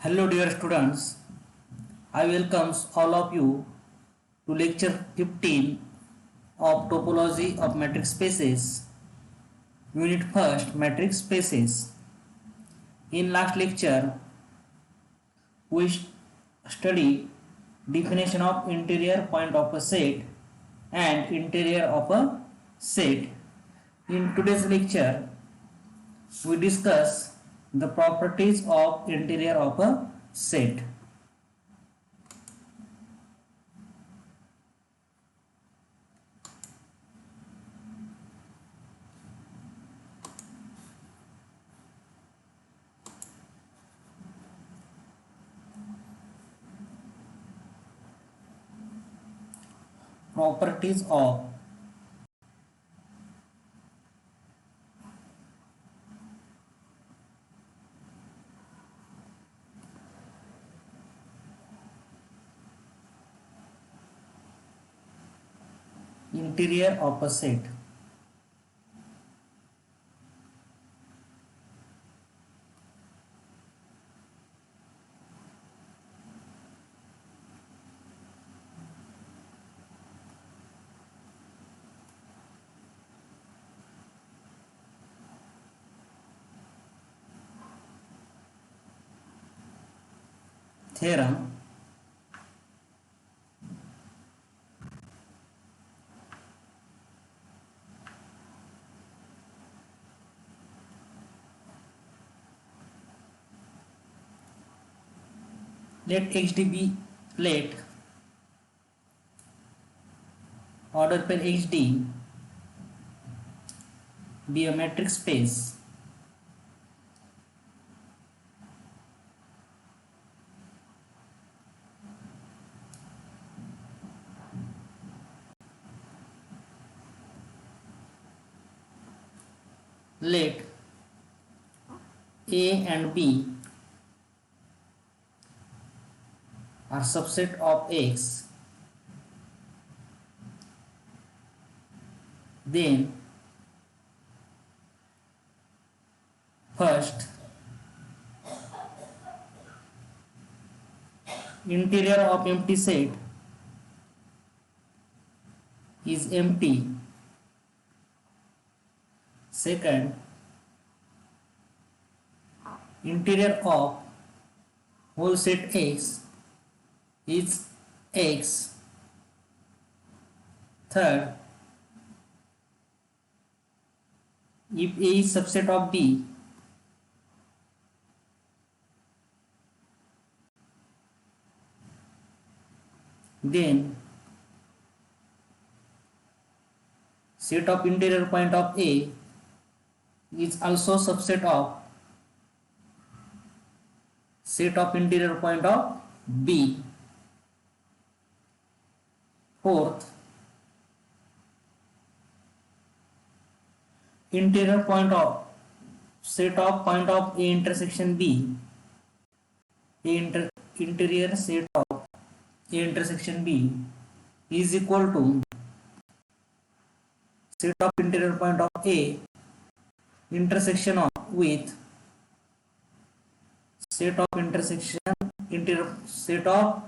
Hello dear students, I welcomes all of you to lecture 15 of topology of matrix spaces, unit first matrix spaces. In last lecture we studied definition of interior point of a set and interior of a set. In today's lecture we discuss the properties of interior of a set. Properties of interior of a set. Theorem. Let XD be let order pair XD be a matrix space let A and B are subset of X, then first interior of empty set is empty. Second, interior of whole set X is X. Third, if A is subset of B, then set of interior point of A is also subset of set of interior point of B. Fourth, interior point of set of point of A intersection B, interior set of A intersection B is equal to set of interior point of A intersection of with set of intersection interior set of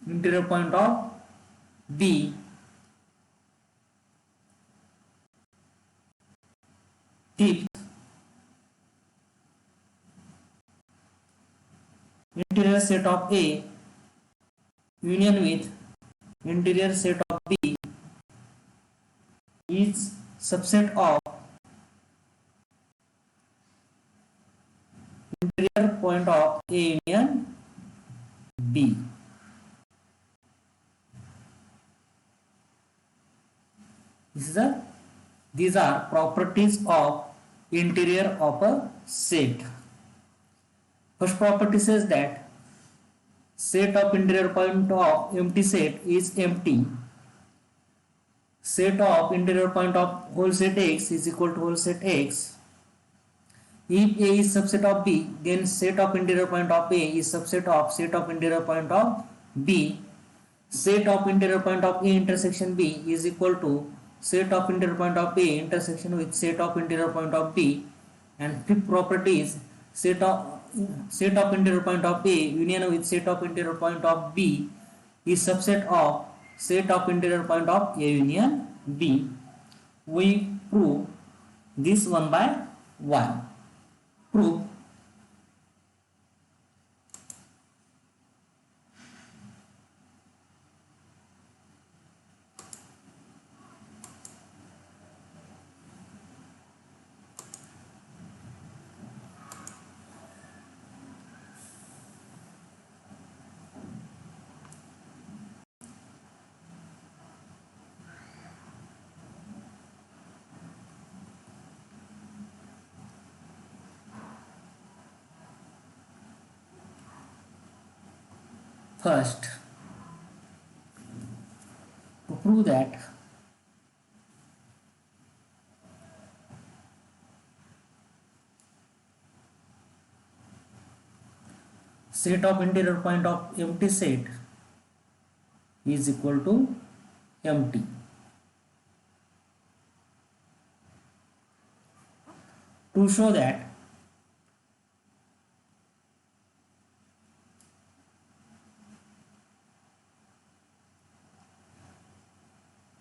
interior point of B. Fifth, interior set of A union with interior set of B is subset of interior point of A union B. These are properties of interior of a set. First property says that set of interior point of empty set is empty. Set of interior point of whole set X is equal to whole set X. If A is subset of B, then set of interior point of A is subset of set of interior point of B. Set of interior point of A intersection B is equal to set of interior point of A intersection with set of interior point of B. And fifth property is set of set of interior point of A union with set of interior point of B is subset of set of interior point of A union B. We prove this one by one. Proof. First, to prove that set of interior point of empty set is equal to empty. To show that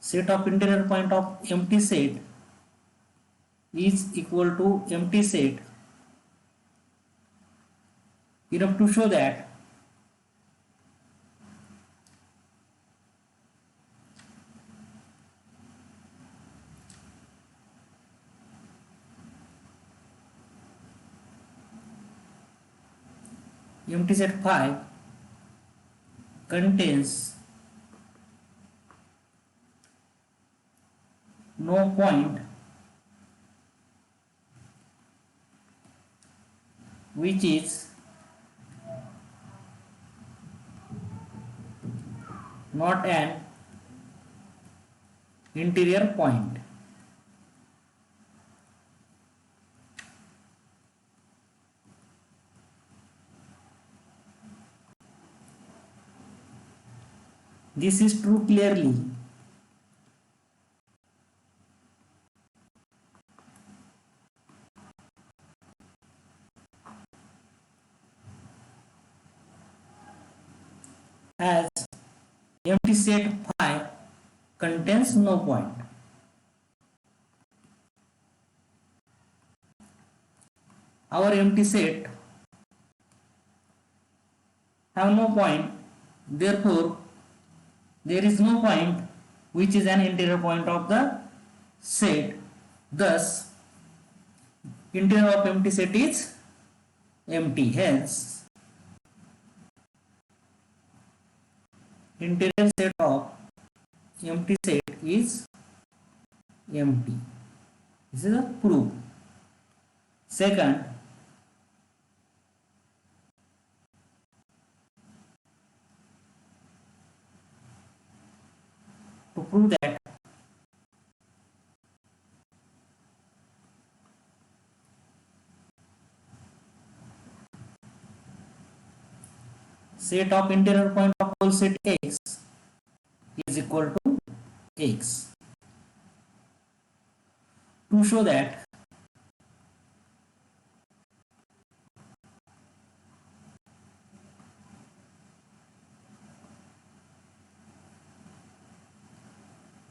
set of interior point of empty set is equal to empty set, enough to show that empty set 5 contains no point which is not an interior point. This is true clearly as empty set 5 contains no point. Our empty set have no point, therefore there is no point which is an interior point of the set. Thus interior of empty set is empty. Hence interior set of empty set is empty. This is a proof. Second, to prove that set of interior point of whole set X is equal to X. To show that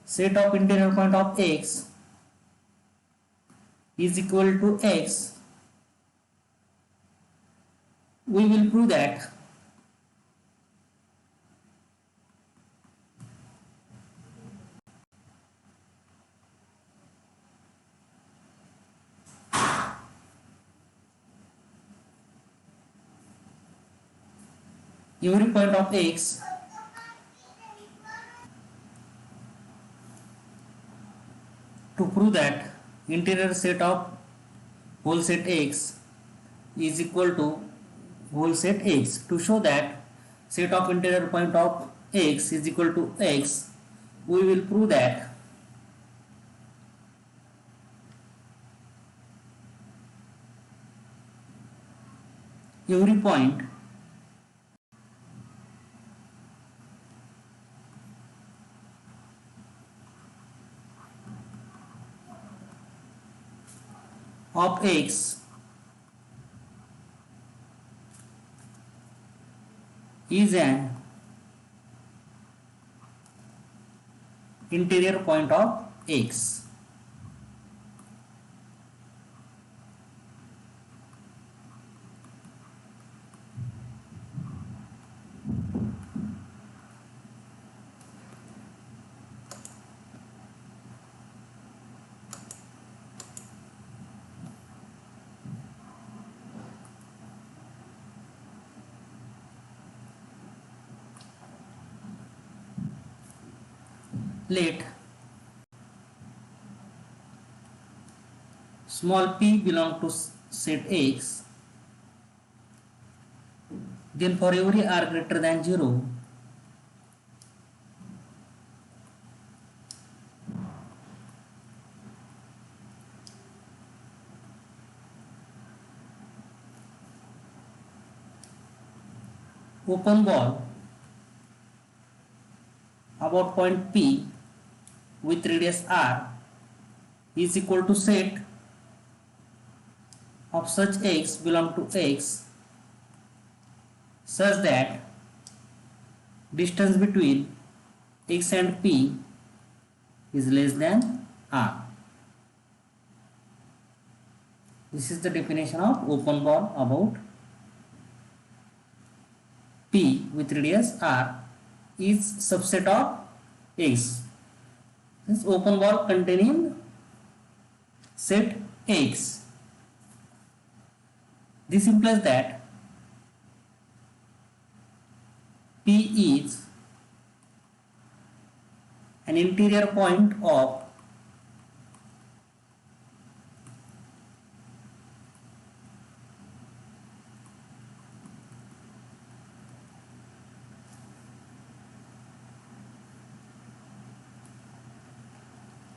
set of interior point of X is equal to X, we will prove that every point of X to prove that interior set of whole set X is equal to whole set X. To show that set of interior point of X is equal to X, we will prove that every point of X is an interior point of X. Let small p belong to set X, then for every r greater than 0, open ball about point P with radius r is equal to set of such X belong to X such that distance between X and P is less than r. This is the definition of open ball about P with radius r is subset of X. This open ball containing set X. This implies that P is an interior point of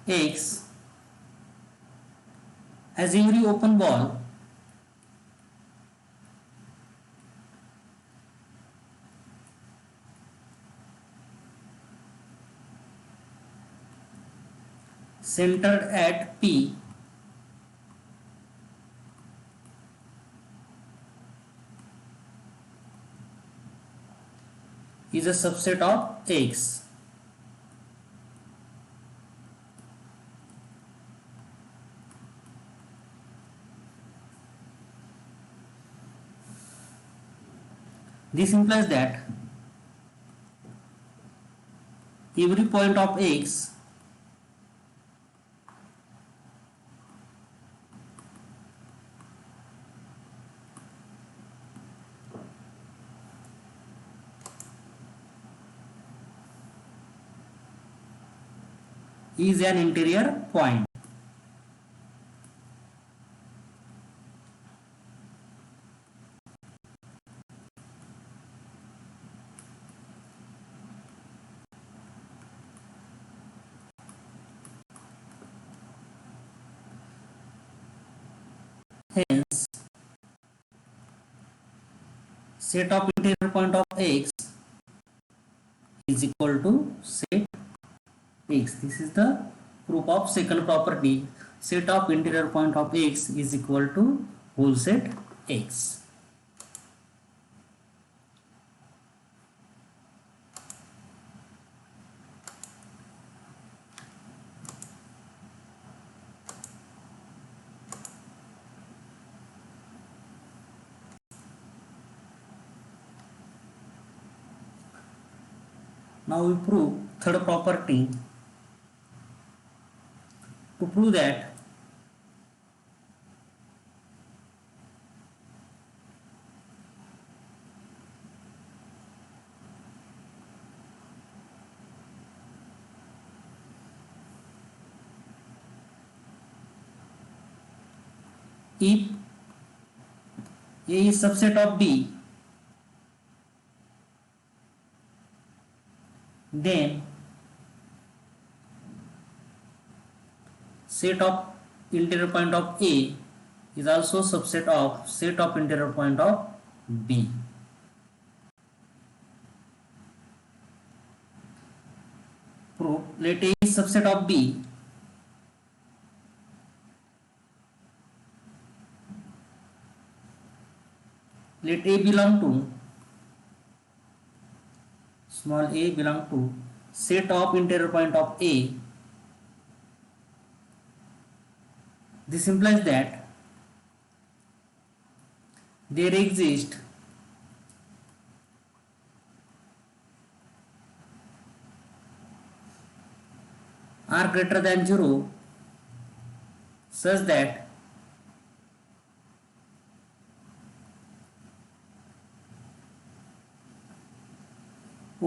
X, as every open ball centered at P is a subset of X. This implies that every point of X is an interior point. Hence, set of interior point of X is equal to set X. This is the proof of second property. Set of interior point of X is equal to whole set X. Now we prove third property. To prove that if A is subset of B, then set of interior point of A is also subset of set of interior point of B. Proof: let A is subset of B, let A belong to small a belong to set of interior point of A. This implies that there exist r greater than 0 such that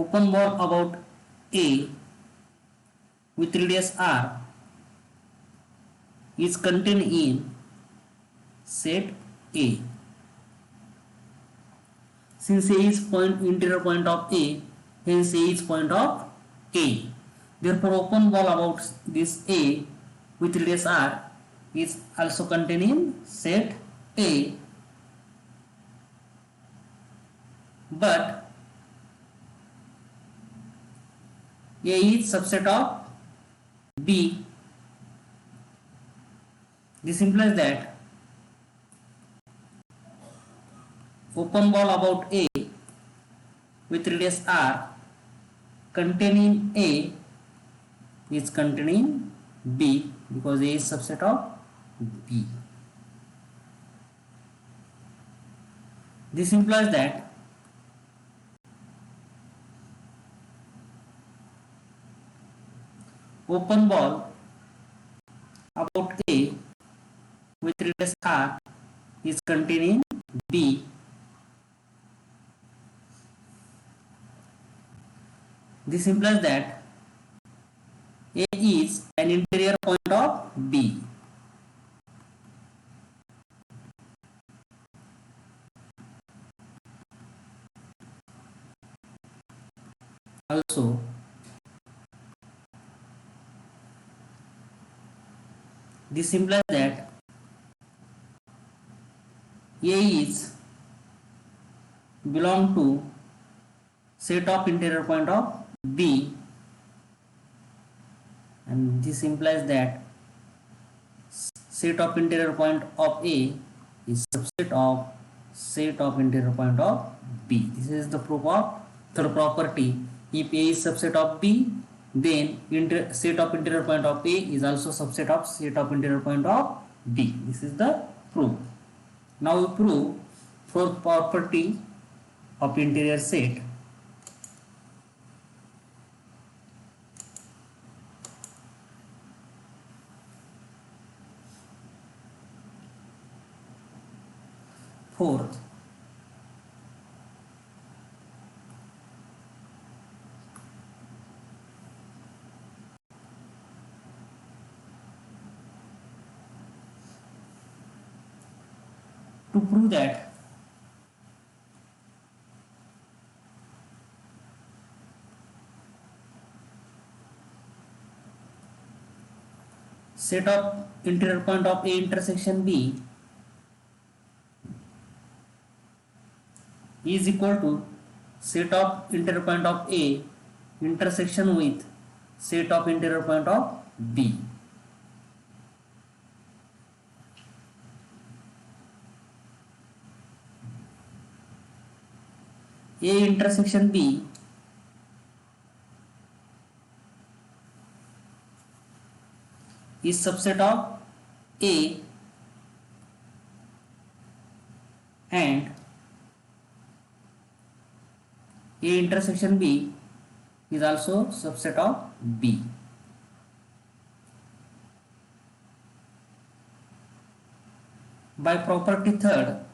open ball about A with radius r is contained in set A. Since A is interior point of A, hence A is point of A. Therefore, open ball about this A with radius r is also contained in set A. But A is subset of B. This implies that open ball about A with radius r containing A is containing B because A is subset of B. This implies that open ball about A with radius r is containing B. This implies that A is an interior point of B. Also, this implies that A is belong to set of interior point of B, and this implies that set of interior point of A is subset of set of interior point of B. This is the proof of third property. If A is subset of B, then set of interior point of A is also subset of set of interior point of B. This is the proof. Now we prove fourth property of interior set. Fourth, to prove that set of interior point of A intersection B is equal to set of interior point of A intersection with set of interior point of B. A intersection B is subset of A and A intersection B is also subset of B. By property third,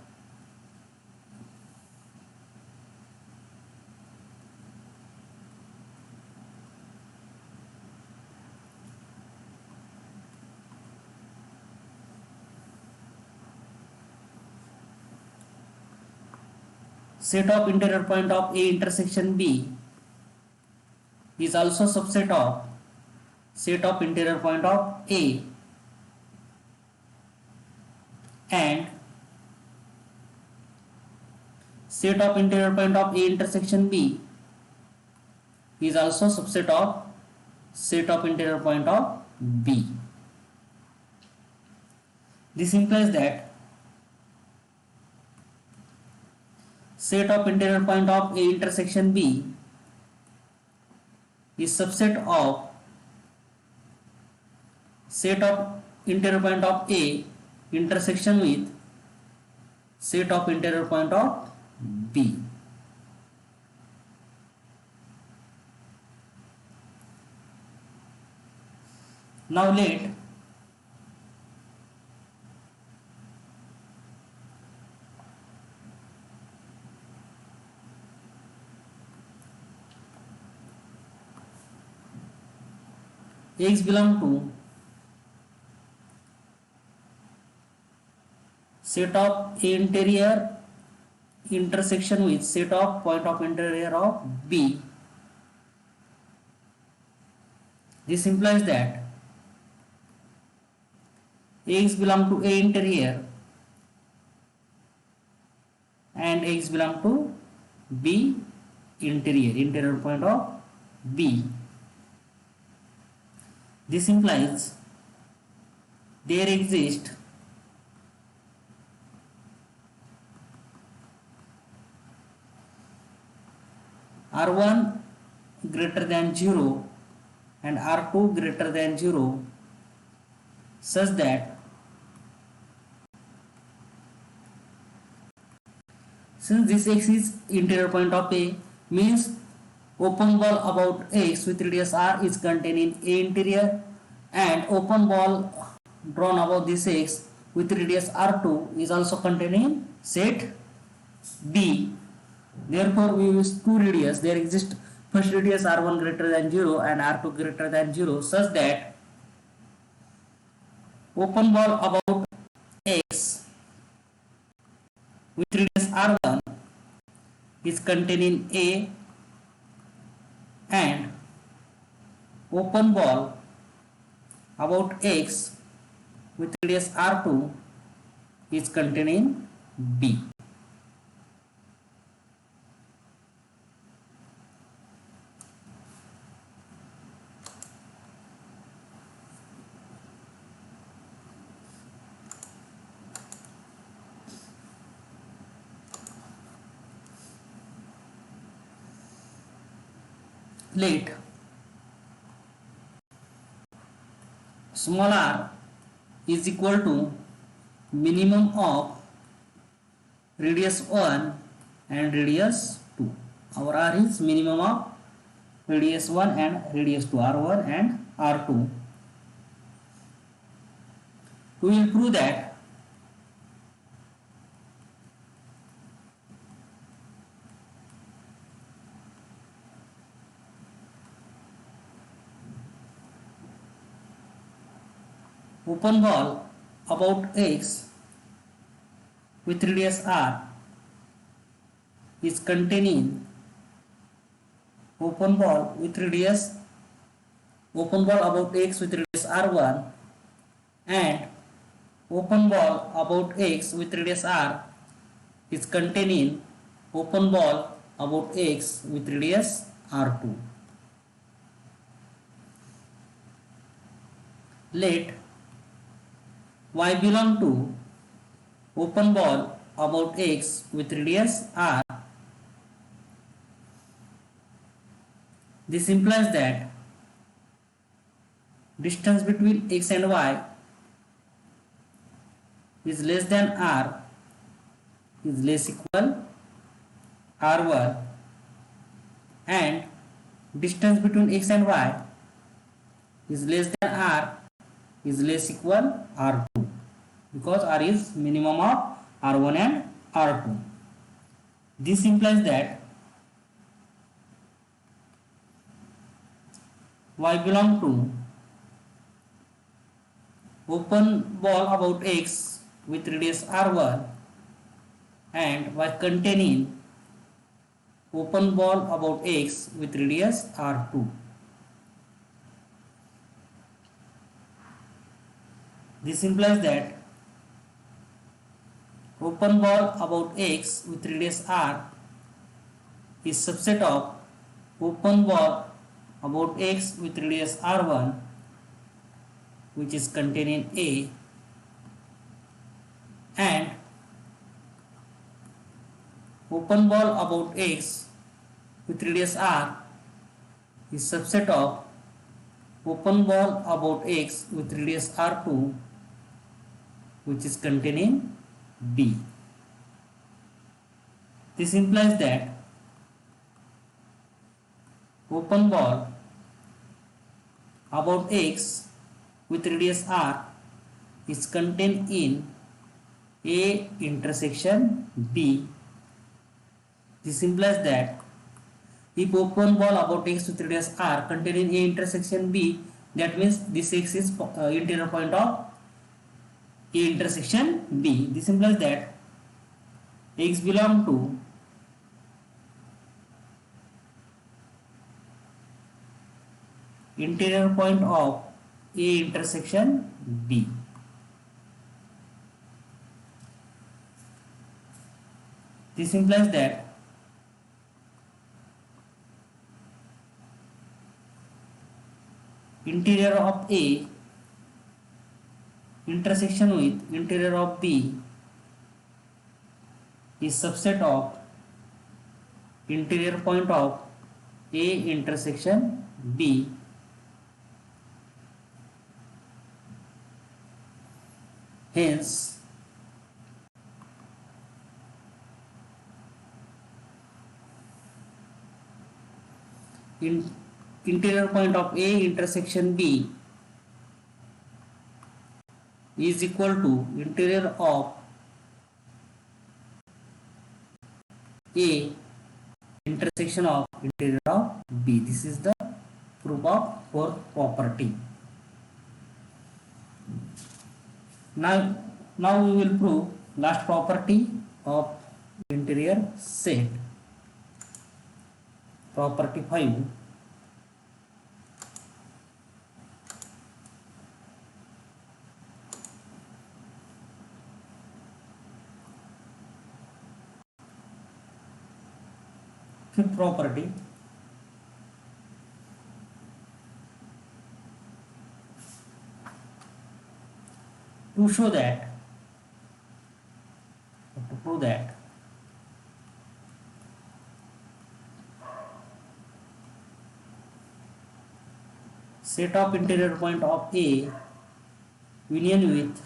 set of interior point of A intersection B is also subset of set of interior point of A and set of interior point of A intersection B is also subset of set of interior point of B. This implies that set of interior point of A intersection B is subset of set of interior point of A intersection with set of interior point of B. Now let X belong to set of A interior intersection with set of point of interior of B. This implies that X belong to A interior and X belong to B interior point of B. This implies there exist R1 greater than 0 and R2 greater than 0 such that since this X is interior point of A, means open ball about X with radius R is contained in A interior, and open ball drawn about this X with radius R2 is also contained in set B. Therefore, we use two radius. There exists first radius R1 greater than 0 and R2 greater than 0 such that open ball about X with radius R1 is contained in A, and open ball about X with radius R2 is contained in B. Let small r is equal to minimum of radius 1 and radius 2. Our r is minimum of radius 1 and radius 2, r1 and r2. We will prove that open ball about X with radius R is contained in open ball about X with radius R1, and open ball about X with radius R is contained in open ball about X with radius R2. Let Y belong to open ball about X with radius R. This implies that distance between X and Y is less than R is less equal R1, and distance between X and Y is less than R is less equal R2, because R is minimum of R1 and R2. This implies that Y belong to open ball about X with radius R1 and Y containing open ball about X with radius R2. This implies that open ball about X with radius R is subset of open ball about X with radius R1, which is contained in A, and open ball about X with radius R is subset of open ball about X with radius R2 which is contained in B. This implies that open ball about X with radius R is contained in A intersection B. This implies that if open ball about X with radius R contained in A intersection B, that means this X is interior point of A intersection B. This implies that X belong to interior point of A intersection B. This implies that interior of A intersection with interior of B is subset of interior point of A intersection B. Hence, interior point of A intersection B is equal to interior of A intersection of interior of B. This is the proof of fourth property. Now we will prove last property of interior set. Property 5. Fifth property. To show that, to prove that set of interior point of A union with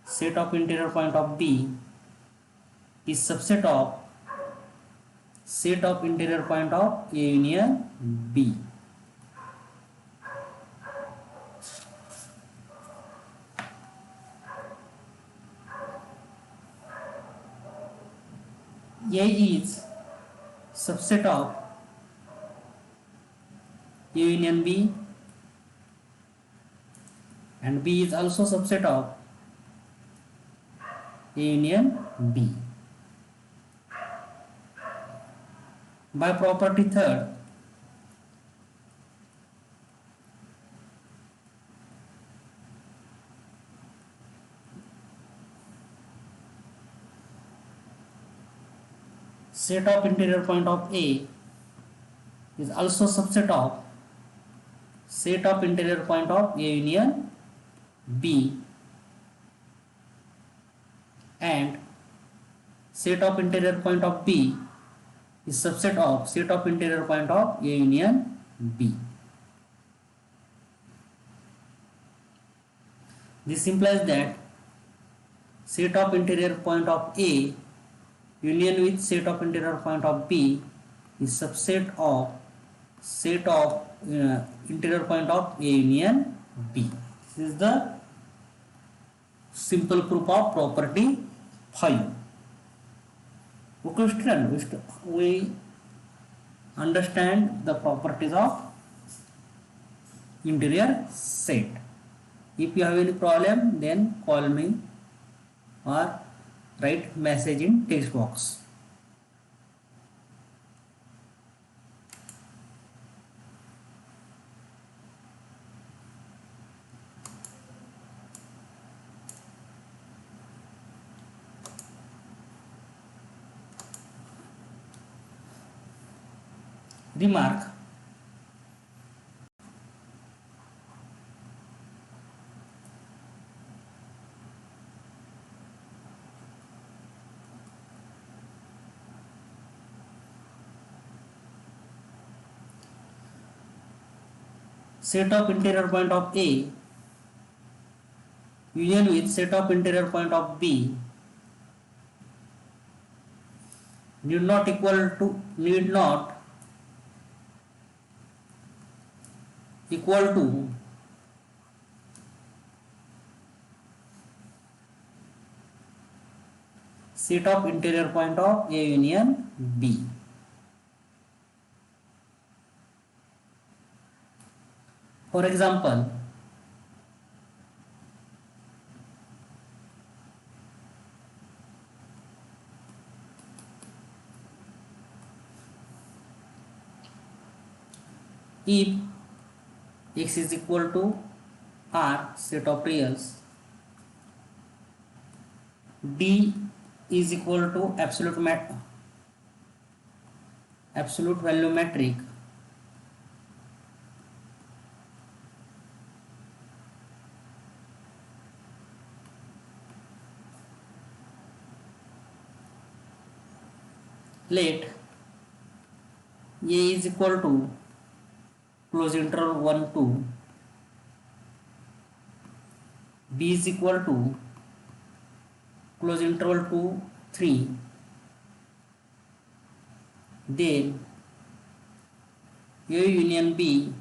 set of interior point of B is subset of set of interior point of A union B. A is subset of A union B and B is also subset of A union B. By property third, set of interior point of A is also subset of set of interior point of A union B, and set of interior point of B is subset of set of interior point of A union B. This implies that set of interior point of A union with set of interior point of B is subset of set of interior point of A union B. This is the simple proof of property 5. Okay, student, we understand the properties of interior set. If you have any problem, then call me or write message in text box. Remark: set of interior point of A union with set of interior point of B need not equal to set of interior point of A union B. For example, if X is equal to R set of reals, D is equal to absolute value metric, let A is equal to close interval 1 to B is equal to close interval 2 3, then A union B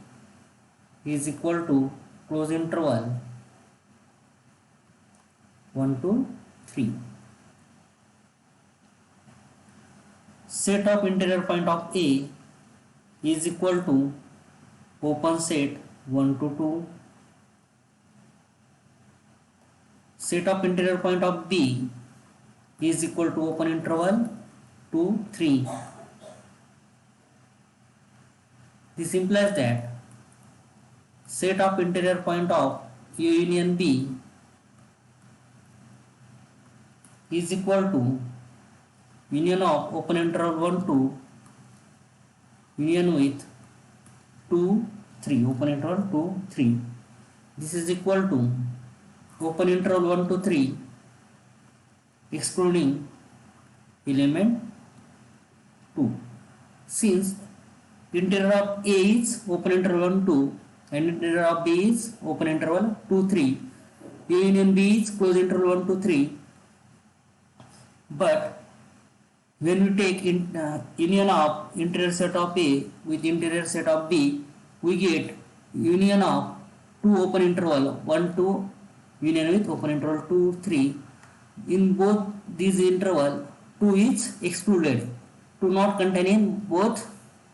is equal to close interval 1 to 3. Set of interior point of A is equal to open set 1 to 2. Set of interior point of B is equal to open interval 2 3. This implies that set of interior point of A union B is equal to union of open interval 1 to union with 2 3, open interval 2 3. This is equal to open interval 1 to 3 excluding element 2. Since interior of A is open interval 1 2 and interior of B is open interval 2 3, A union B is close interval 1 to 3, but when we take union of interior set of A with interior set of B, we get union of two open interval 1 2 union with open interval 2 3. In both these interval 2 is excluded, 2 not containing both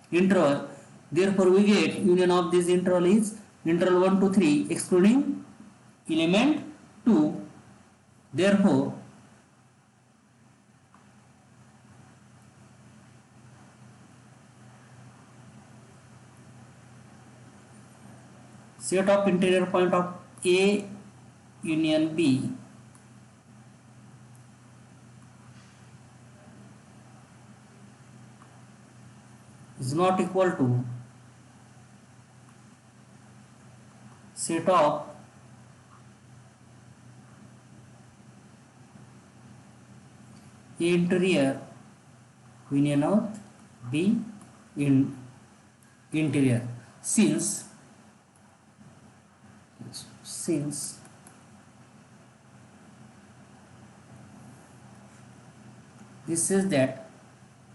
interval, therefore we get union of this interval is interval 1 to 3 excluding element 2. Therefore set of interior point of A union B is not equal to set of A interior union of B in interior, since this says that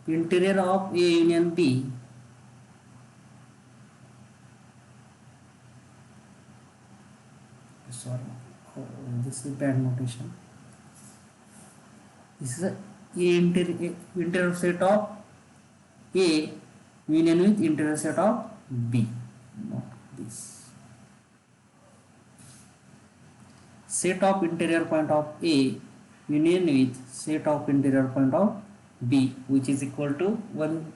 interior of A union B this is bad notation. This is a interior set of A union with interior set of B, not this. Set of interior point of A union with set of interior point of B, which is equal to 1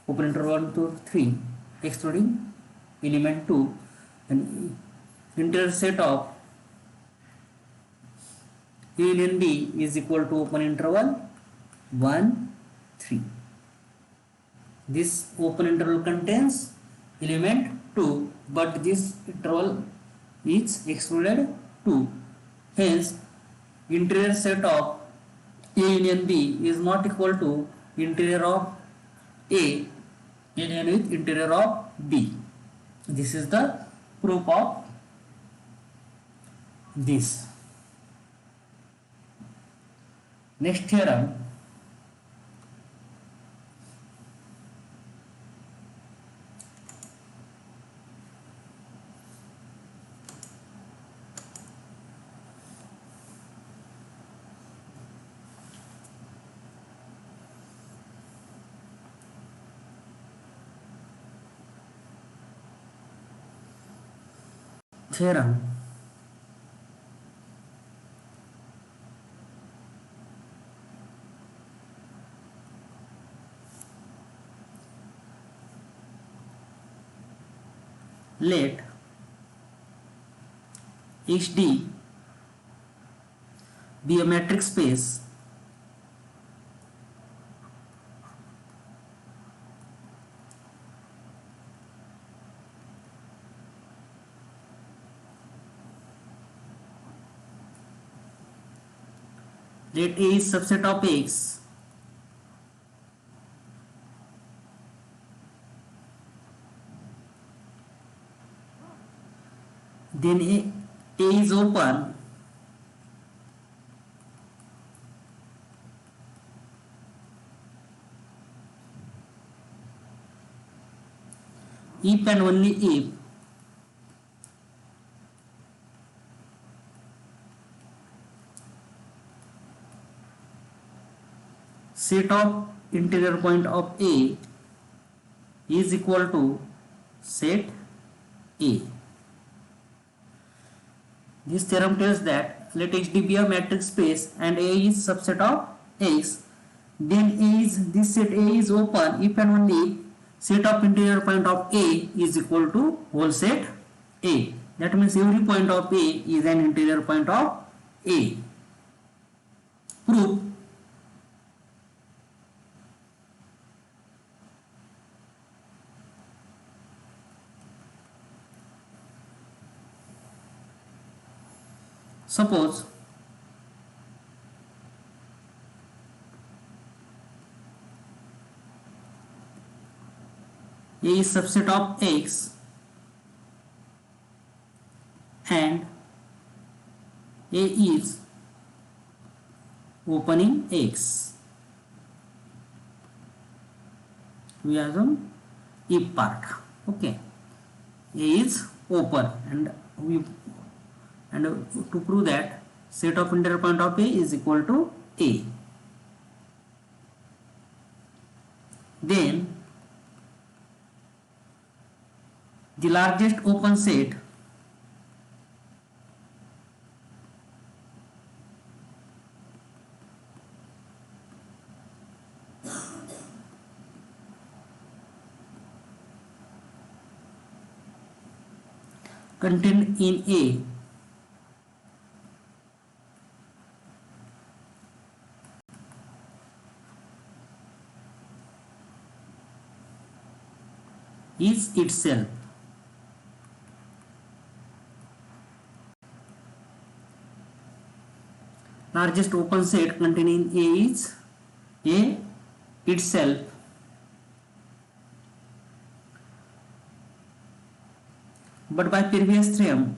open interval 1 to 3 excluding element 2, and interior set of A union B is equal to open interval 1 3. This open interval contains element 2, but this interval is excluded 2. Hence, interior set of A union B is not equal to interior of A union with interior of B. This is the proof of this. Next theorem, theorem let HD be a metric space let A is subset of X, then A is open if and only if set of interior point of A is equal to set A. This theorem tells that let HD be a metric space and A is subset of X, then this set A is open if and only set of interior point of A is equal to whole set A. That means every point of A is an interior point of A. Proof: suppose A is subset of X and A is opening X. We assume if part. Okay, A is open and to prove that set of interior point of A is equal to A. Then the largest open set contained in A is itself largest open set containing A is A itself. But by theorem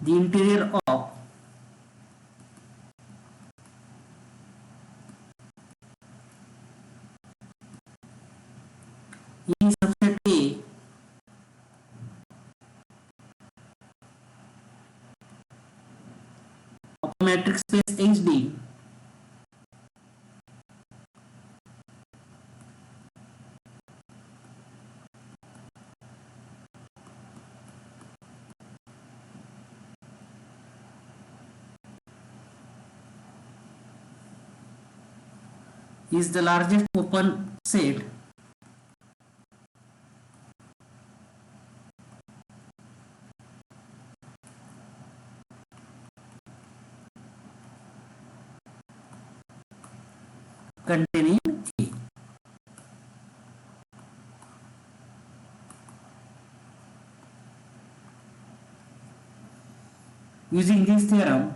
the interior of E subset A of a metric space HD is the largest open set containing A. Using this theorem,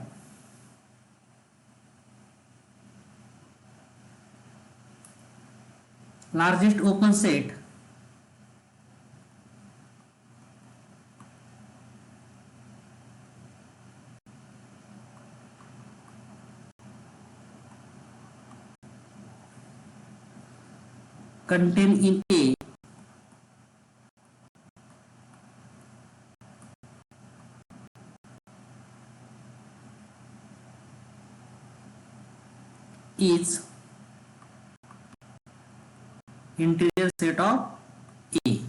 largest open set contained in A is interior set of A.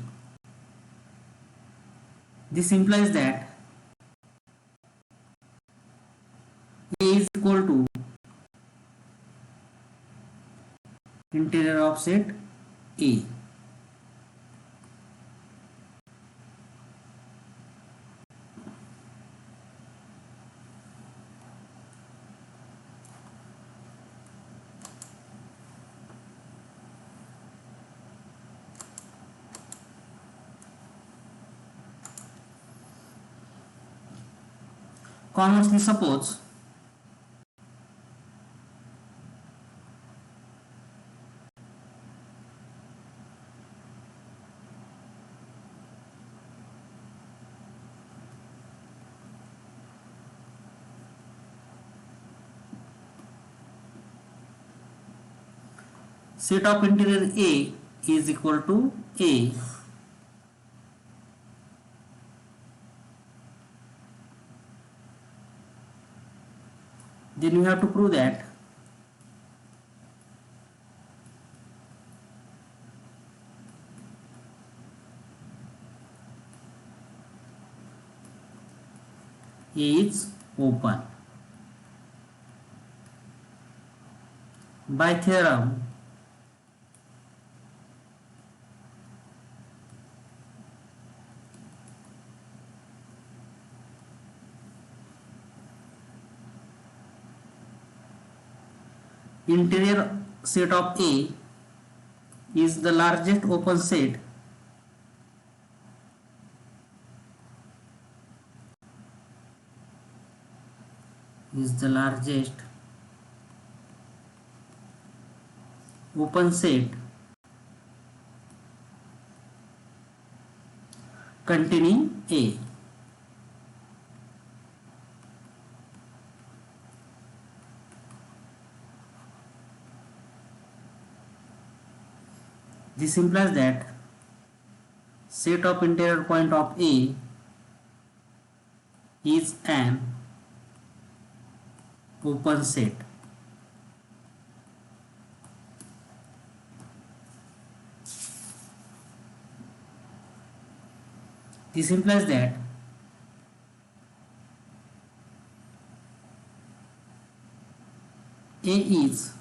This implies that A is equal to interior of set A. Conversely, suppose set of interior A is equal to A, then you have to prove that A is open. By theorem, interior set of A is the largest open set open set containing A. This implies that set of interior point of A is an open set. This implies that A is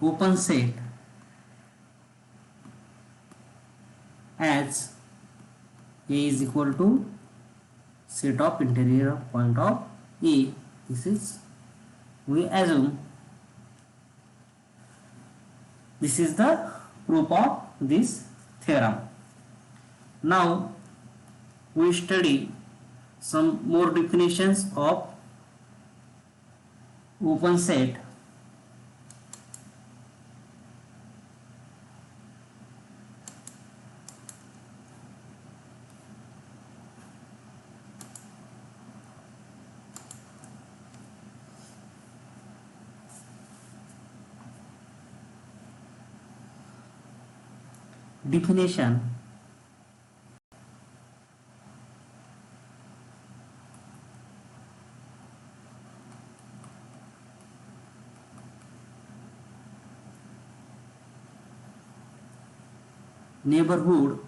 open set as A is equal to set of interior point of A. This is, we assume, this is the proof of this theorem. Now we study some more definitions of open set. Definition: neighborhood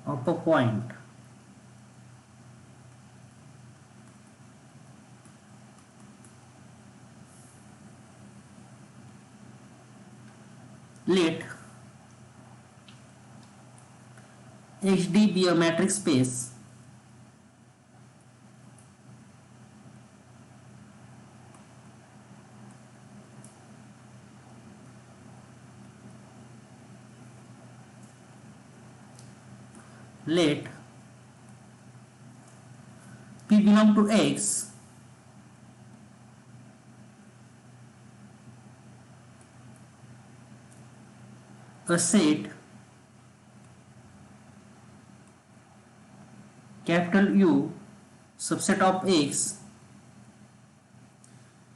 of a point let HD be a metric space let P belong to X, a set capital U subset of X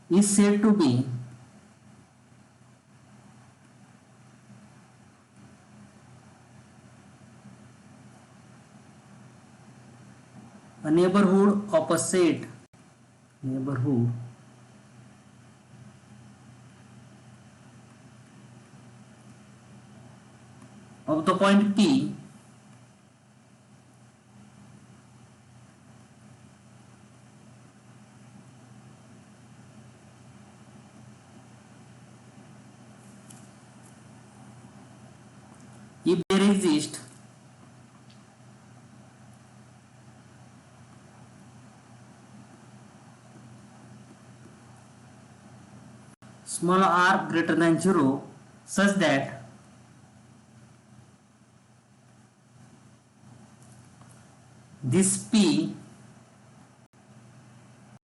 is said to be a neighborhood of a set of the point P if there exist small r greater than 0 such that this P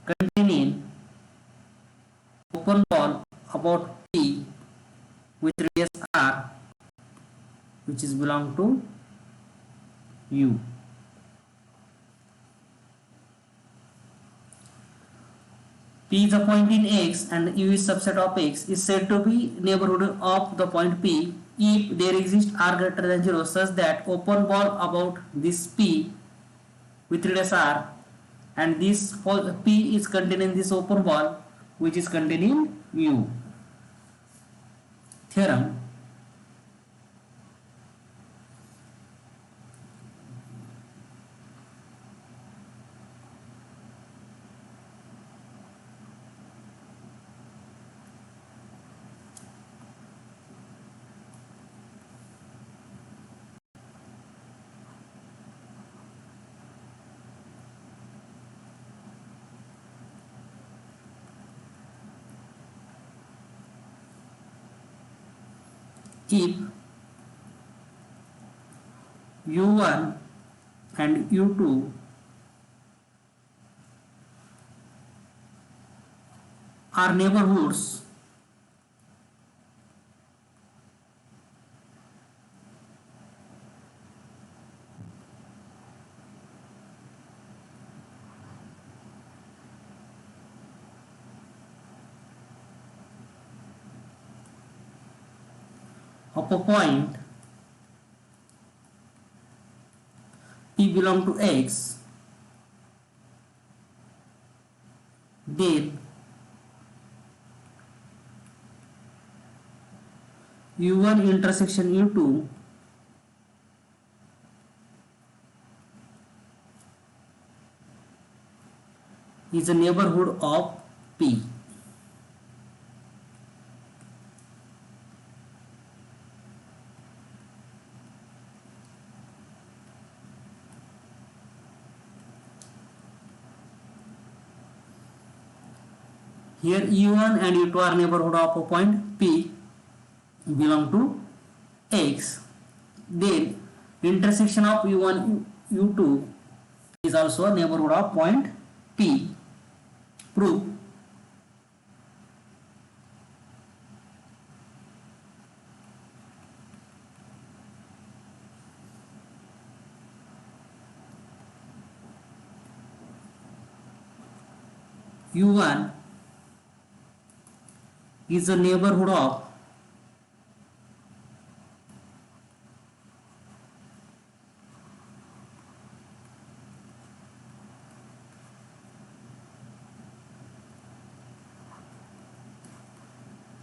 containing open ball about P with radius r which is belong to U. P is a point in X and U is subset of X is said to be neighborhood of the point P if there exists r greater than 0 such that open ball about this P with radius r and this P is contained in this open ball which is contained in U. Theorem. If U1 and U2 are neighborhoods of a point P belong to X, then U1 intersection U2 is a neighborhood of P. Here U1 and U2 are neighborhood of a point P belong to X. Then intersection of U1 U2 is also a neighborhood of point P. Proof. U1 is a neighborhood of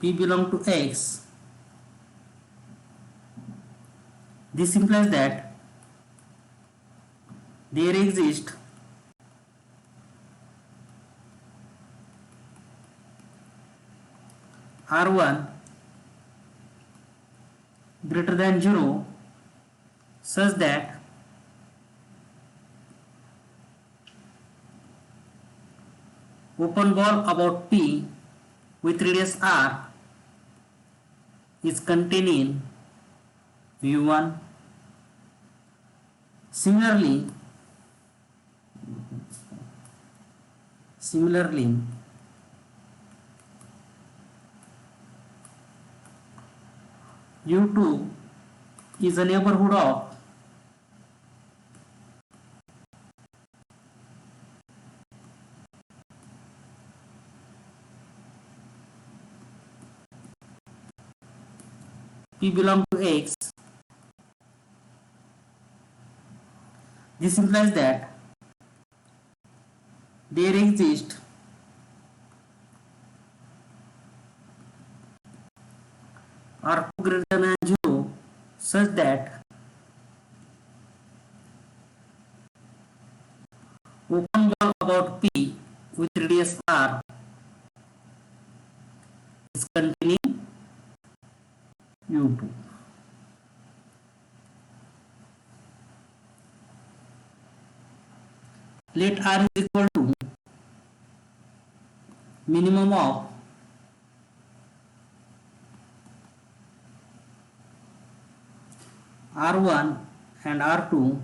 P belong to X. This implies that there exist R1 greater than 0 such that open ball about P with radius r is contained in U1 Similarly, U2 is a neighborhood of P belong to X. This implies that there exist R2 greater than 0 such that open ball about P with radius R is containing U2. Let R is equal to minimum of R1 and R2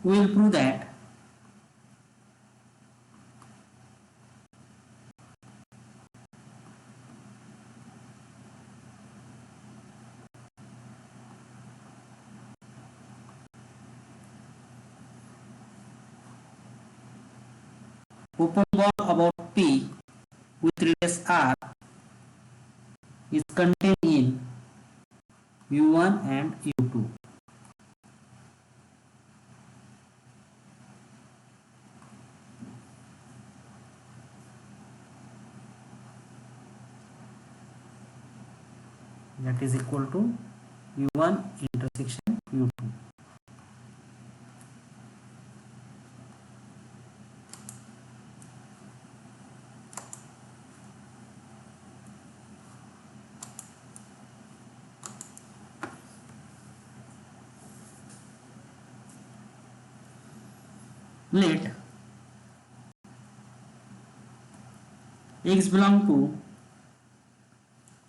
we will prove that open ball about P with radius R is contained in U1 and U2. That is equal to U1 intersection U2. Let X belong to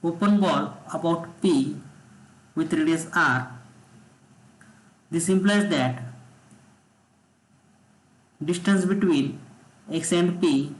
open ball about P with radius R. This implies that distance between X and P